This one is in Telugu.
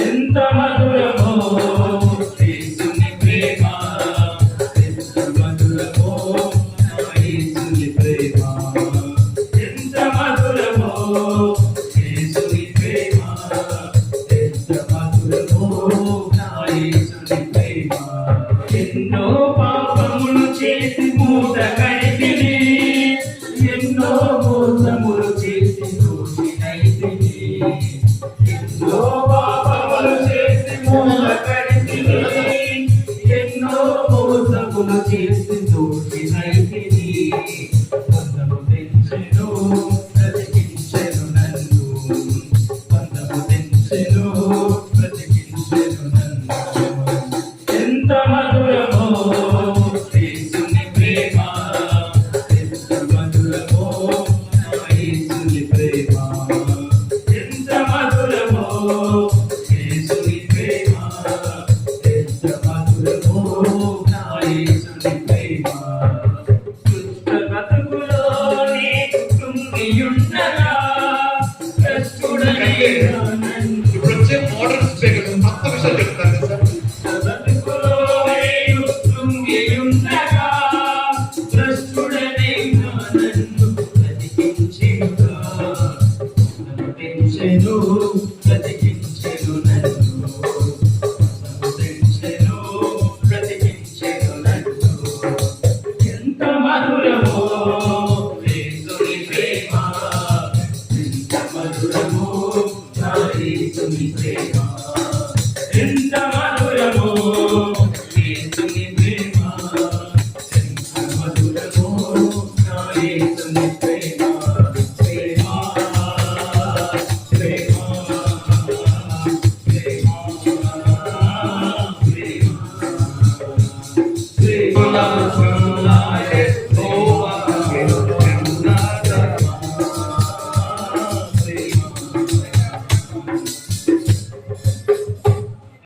ఎంత మధురమో యేసుని ప్రేమ, ఎంత మధురమో యేసుని ప్రేమ, ఎంత మధురమో యేసుని ప్రేమ, ఎంత మధురమో యేసుని ప్రేమ. ఎన్నో పాపములు చేసి మూట కడితిని, ఎన్నో మోసములు చేసి దోషినైతిని, ఎన్నో పాపములు చేసి మూట కడితిని, ఎన్నో మోసములు చేసి దోషినైతిని. బంధము తెంచెను బ్రతికించెను నన్ను, బంధము తెంచెను బ్రతికించెను నన్ను. ఎంత మధురమో యేసుని ప్రేమ, ఎంత మధురమో యేసుని ప్రేమ, ఎంత మధురమో యేసుని ప్రేమ, ఎంత మధురమో యేసుని ప్రేమ. దుష్ట బ్రతుకులోనే కృంగియుండగా కష్టుడనే నన్ను ఇప్పుడు వచ్చే మోడర్న్ స్పీకర్ కొత్త విషయాలు చెప్తారు కదా ఎంత మధురమో యేసుని ప్రేమ, ఎంత మధురమో యేసుని ప్రేమ, ఎంత మధురమో